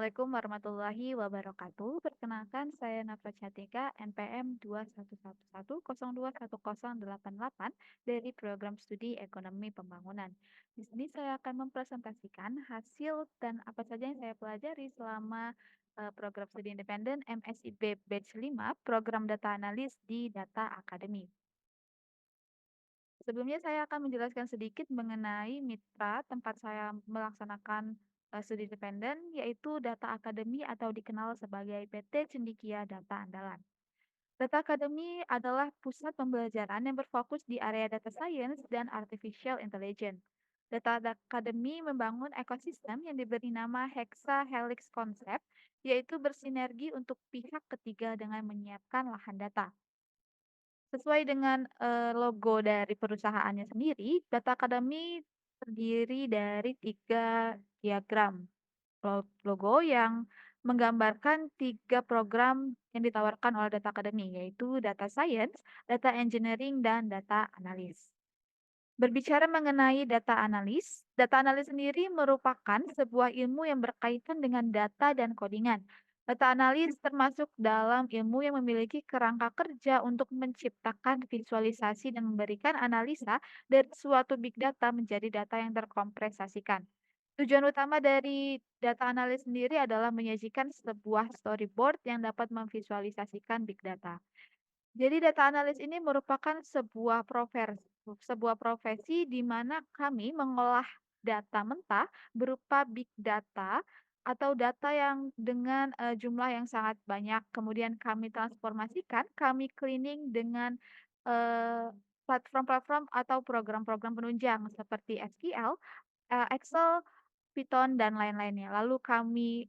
Assalamualaikum warahmatullahi wabarakatuh. Perkenalkan, saya Nafra Cantika, NPM 21110210088 dari Program Studi Ekonomi Pembangunan. Di sini saya akan mempresentasikan hasil dan apa saja yang saya pelajari selama program studi independen MSIB Batch 5, Program Data Analis di Data Academy. Sebelumnya saya akan menjelaskan sedikit mengenai mitra tempat saya melaksanakan studi independen, yaitu Data Academy atau dikenal sebagai PT Cendikia Data Andalan. Data Academy adalah pusat pembelajaran yang berfokus di area data science dan artificial intelligence. Data Academy membangun ekosistem yang diberi nama Hexa Helix Concept, yaitu bersinergi untuk pihak ketiga dengan menyiapkan lahan data. Sesuai dengan, logo dari perusahaannya sendiri, Data Academy terdiri dari 3 diagram logo yang menggambarkan 3 program yang ditawarkan oleh Data Academy, yaitu Data Science, Data Engineering, dan Data Analis. Berbicara mengenai data analis sendiri merupakan sebuah ilmu yang berkaitan dengan data dan kodingan. Data analis termasuk dalam ilmu yang memiliki kerangka kerja untuk menciptakan visualisasi dan memberikan analisa dari suatu big data menjadi data yang terkompresasikan. Tujuan utama dari data analis sendiri adalah menyajikan sebuah storyboard yang dapat memvisualisasikan big data. Jadi data analis ini merupakan sebuah profesi di mana kami mengolah data mentah berupa big data atau data yang dengan jumlah yang sangat banyak. Kemudian kami transformasikan, kami cleaning dengan platform-platform atau program-program penunjang seperti SQL, Excel, Python, dan lain-lainnya. Lalu kami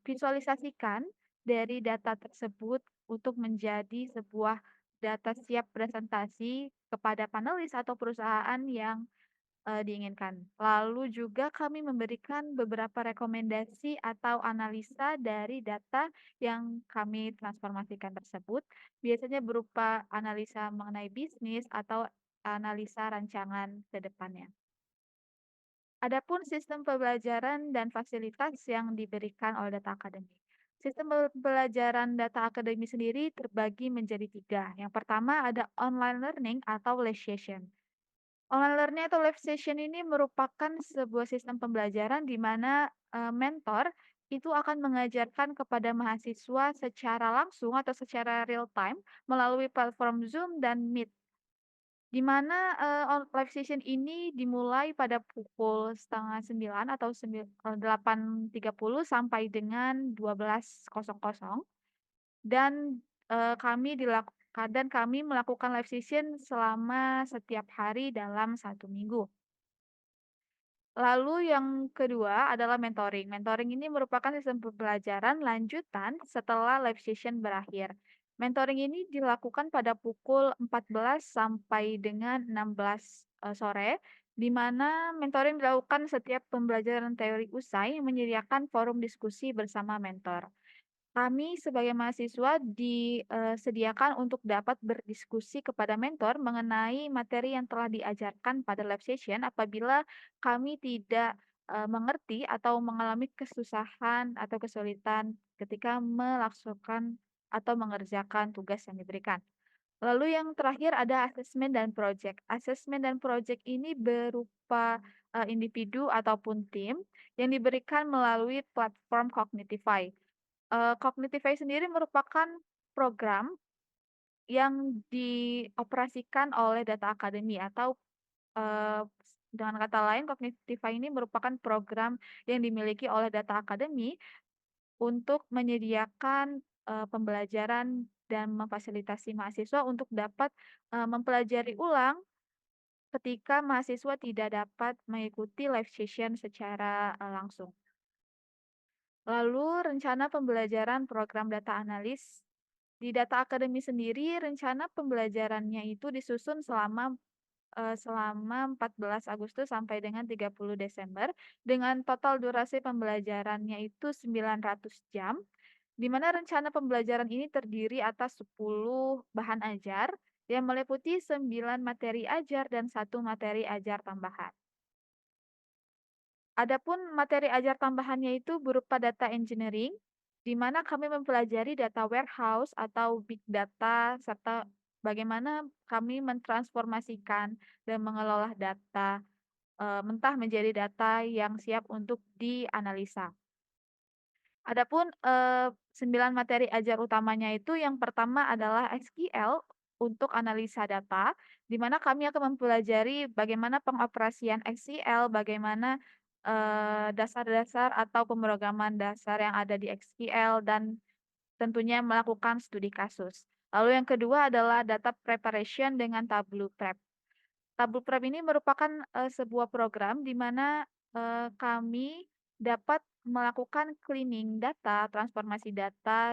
visualisasikan dari data tersebut untuk menjadi sebuah data siap presentasi kepada panelis atau perusahaan yang diinginkan. Lalu juga kami memberikan beberapa rekomendasi atau analisa dari data yang kami transformasikan tersebut, biasanya berupa analisa mengenai bisnis atau analisa rancangan ke depannya. Adapun sistem pembelajaran dan fasilitas yang diberikan oleh Data Academy. Sistem pembelajaran Data Academy sendiri terbagi menjadi tiga. Yang pertama ada online learning atau live session. Online learning atau live session ini merupakan sebuah sistem pembelajaran di mana mentor itu akan mengajarkan kepada mahasiswa secara langsung atau secara real time melalui platform Zoom dan Meet. Di mana, live session ini dimulai pada pukul 8.30 atau 8.30 sampai dengan 12.00 dan, kami melakukan live session selama setiap hari dalam 1 minggu. Lalu yang kedua adalah mentoring. Mentoring ini merupakan sistem pembelajaran lanjutan setelah live session berakhir. Mentoring ini dilakukan pada pukul 14 sampai dengan 16 sore, di mana mentoring dilakukan setiap pembelajaran teori usai menyediakan forum diskusi bersama mentor. Kami sebagai mahasiswa disediakan untuk dapat berdiskusi kepada mentor mengenai materi yang telah diajarkan pada live session apabila kami tidak, mengerti atau mengalami kesusahan atau kesulitan ketika melaksukan atau mengerjakan tugas yang diberikan. Lalu yang terakhir ada asesmen dan project. Asesmen dan project ini berupa, individu ataupun tim yang diberikan melalui platform Cognitify. Cognitify sendiri merupakan program yang dioperasikan oleh Data Academy atau, eee, dengan kata lain Cognitify ini merupakan program yang dimiliki oleh Data Academy untuk menyediakan, pembelajaran dan memfasilitasi mahasiswa untuk dapat, mempelajari ulang ketika mahasiswa tidak dapat mengikuti live session secara, langsung. Lalu rencana pembelajaran program data analis. Di Data Academy sendiri, rencana pembelajarannya itu disusun selama 14 Agustus sampai dengan 30 Desember dengan total durasi pembelajarannya itu 900 jam, di mana rencana pembelajaran ini terdiri atas 10 bahan ajar yang meliputi 9 materi ajar dan 1 materi ajar tambahan. Adapun materi ajar tambahannya itu berupa data engineering, di mana kami mempelajari data warehouse atau big data, serta bagaimana kami mentransformasikan dan mengelola data mentah menjadi data yang siap untuk dianalisa. Adapun, 9 materi ajar utamanya itu yang pertama adalah SQL untuk analisa data, di mana kami akan mempelajari bagaimana pengoperasian SQL, bagaimana, dasar-dasar atau pemrograman dasar yang ada di SQL dan tentunya melakukan studi kasus. Lalu yang kedua adalah data preparation dengan Tableau Prep. Tableau Prep ini merupakan, sebuah program di mana, kami dapat melakukan cleaning data, transformasi data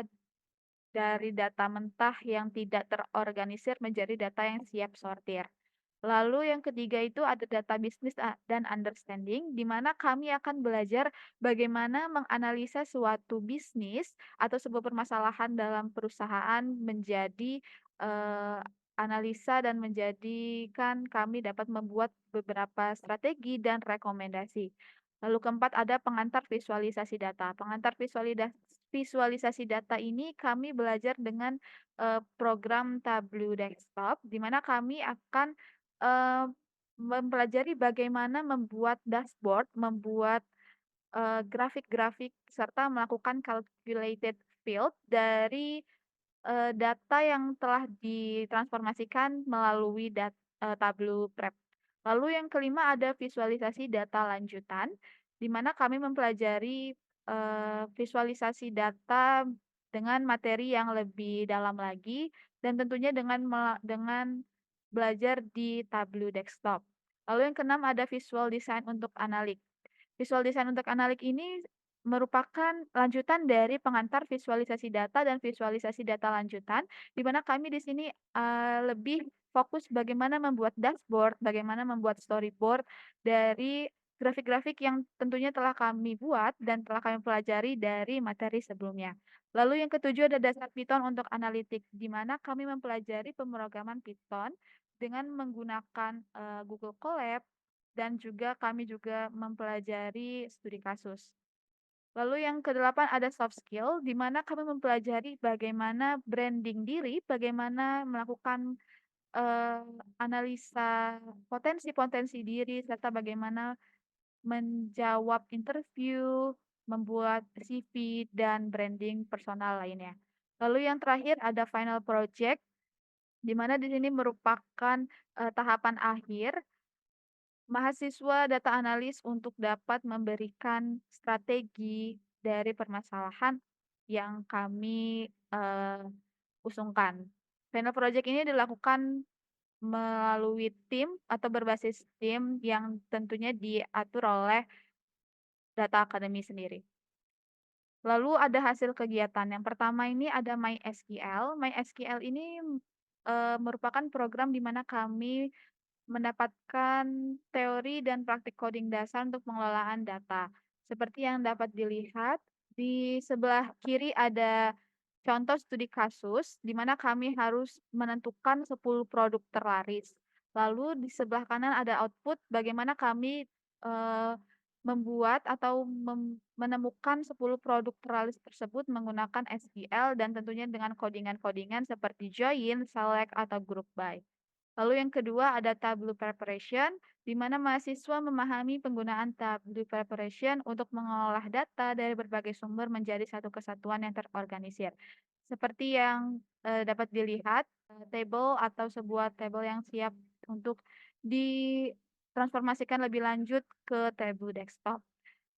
dari data mentah yang tidak terorganisir menjadi data yang siap sortir. Lalu yang ketiga itu ada data bisnis dan understanding, di mana kami akan belajar bagaimana menganalisa suatu bisnis atau sebuah permasalahan dalam perusahaan menjadi analisa dan menjadikan kami dapat membuat beberapa strategi dan rekomendasi. Lalu keempat ada pengantar visualisasi data. Visualisasi data ini kami belajar dengan program Tableau Desktop, di mana kami akan Eee, mempelajari bagaimana membuat dashboard, membuat, grafik-grafik serta melakukan calculated field dari, data yang telah ditransformasikan melalui Tableau Prep. Lalu yang kelima ada visualisasi data lanjutan, di mana kami mempelajari, visualisasi data dengan materi yang lebih dalam lagi dan tentunya dengan belajar di Tableau Desktop. Lalu yang keenam ada visual design untuk analik. Visual design untuk analik ini merupakan lanjutan dari pengantar visualisasi data dan visualisasi data lanjutan, di mana kami di sini, lebih fokus bagaimana membuat dashboard, bagaimana membuat storyboard dari grafik-grafik yang tentunya telah kami buat dan telah kami pelajari dari materi sebelumnya. Lalu yang ketujuh ada dasar Python untuk analitik, di mana kami mempelajari pemrograman Python dengan menggunakan, Google Colab dan juga kami juga mempelajari studi kasus. Lalu yang kedelapan ada soft skill, di mana kami mempelajari bagaimana branding diri, bagaimana melakukan, eee, analisa potensi-potensi diri, serta bagaimana menjawab interview, membuat CV, dan branding personal lainnya. Lalu yang terakhir ada final project, di mana di sini merupakan, tahapan akhir mahasiswa data analis untuk dapat memberikan strategi dari permasalahan yang kami, usungkan. Final project ini dilakukan melalui tim atau berbasis tim yang tentunya diatur oleh data akademi sendiri. Lalu ada hasil kegiatan, yang pertama ini ada MySQL. MySQL ini, merupakan program di mana kami mendapatkan teori dan praktik coding dasar untuk pengelolaan data. Seperti yang dapat dilihat, di sebelah kiri ada contoh studi kasus, di mana kami harus menentukan 10 produk terlaris. Lalu di sebelah kanan ada output bagaimana kami, eee, membuat atau menemukan 10 produk terlaris tersebut menggunakan SQL dan tentunya dengan codingan-codingan seperti join, select, atau group by. Lalu yang kedua ada Tableau Preparation, di mana mahasiswa memahami penggunaan Tableau Preparation untuk mengolah data dari berbagai sumber menjadi satu kesatuan yang terorganisir. Seperti yang dapat dilihat, table atau sebuah table yang siap untuk ditransformasikan lebih lanjut ke Tableau Desktop.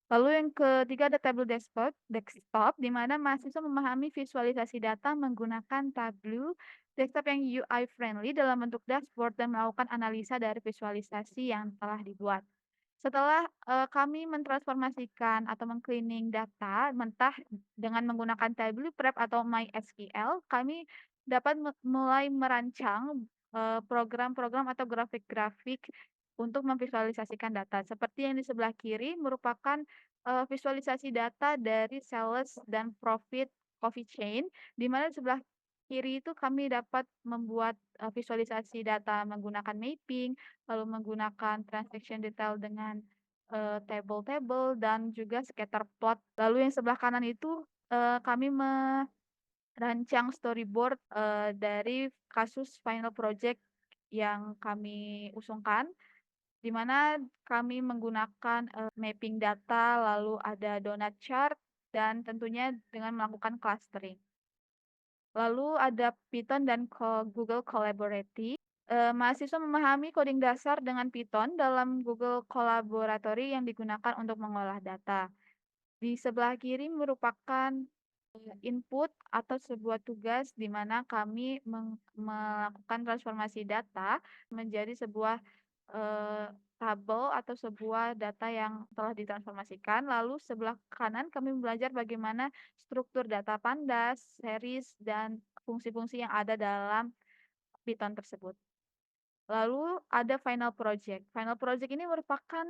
Lalu yang ketiga ada tabel desktop di mana mahasiswa memahami visualisasi data menggunakan Tableau desktop yang UI friendly dalam bentuk dashboard dan melakukan analisa dari visualisasi yang telah dibuat. Setelah, kami mentransformasikan atau meng-cleaning data mentah dengan menggunakan Tableau Prep atau MySQL, kami dapat mulai merancang, program-program atau grafik-grafik untuk memvisualisasikan data. Seperti yang di sebelah kiri merupakan, visualisasi data dari sales dan profit coffee chain, di mana di sebelah kiri itu kami dapat membuat, visualisasi data menggunakan mapping, lalu menggunakan transaction detail dengan tabel-tabel dan juga scatter plot. Lalu yang sebelah kanan itu, kami merancang storyboard, dari kasus final project yang kami usungkan, di mana kami menggunakan, mapping data, lalu ada donut chart, dan tentunya dengan melakukan clustering. Lalu ada Python dan Google Collaborate. Mahasiswa memahami coding dasar dengan Python dalam Google Collaboratory yang digunakan untuk mengolah data. Di sebelah kiri merupakan, input atau sebuah tugas di mana kami melakukan transformasi data menjadi sebuah, tabel atau sebuah data yang telah ditransformasikan. Lalu sebelah kanan kami belajar bagaimana struktur data pandas, series, dan fungsi-fungsi yang ada dalam Python tersebut. Lalu ada final project. Final project ini merupakan,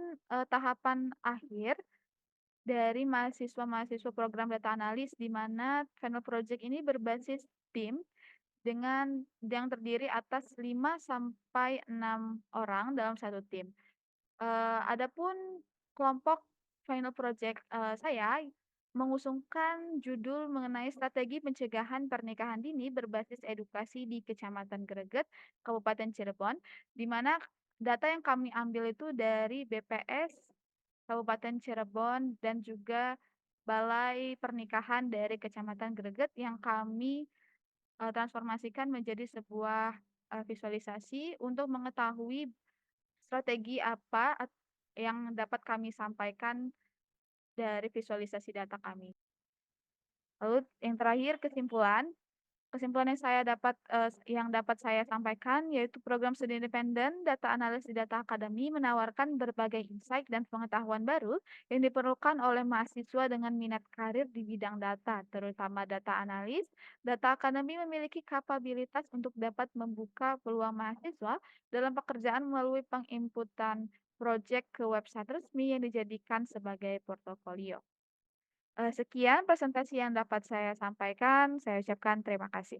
tahapan akhir dari mahasiswa-mahasiswa program data analis, di mana final project ini berbasis tim dengan yang terdiri atas 5 sampai 6 orang dalam satu tim. Adapun kelompok final project, saya mengusungkan judul mengenai strategi pencegahan pernikahan dini berbasis edukasi di Kecamatan Greget, Kabupaten Cirebon, di mana data yang kami ambil itu dari BPS Kabupaten Cirebon dan juga Balai Pernikahan dari Kecamatan Greget yang kami, transformasikan menjadi sebuah, visualisasi untuk mengetahui strategi apa yang dapat kami sampaikan dari visualisasi data kami. Lalu yang terakhir kesimpulan. Kesimpulan yang saya dapat, yang dapat saya sampaikan yaitu program studi independen data analis di Data Academy menawarkan berbagai insight dan pengetahuan baru yang diperlukan oleh mahasiswa dengan minat karir di bidang data, terutama data analis. Data Academy memiliki kapabilitas untuk dapat membuka peluang mahasiswa dalam pekerjaan melalui penginputan proyek ke website resmi yang dijadikan sebagai portofolio. Sekian presentasi yang dapat saya sampaikan, saya ucapkan terima kasih.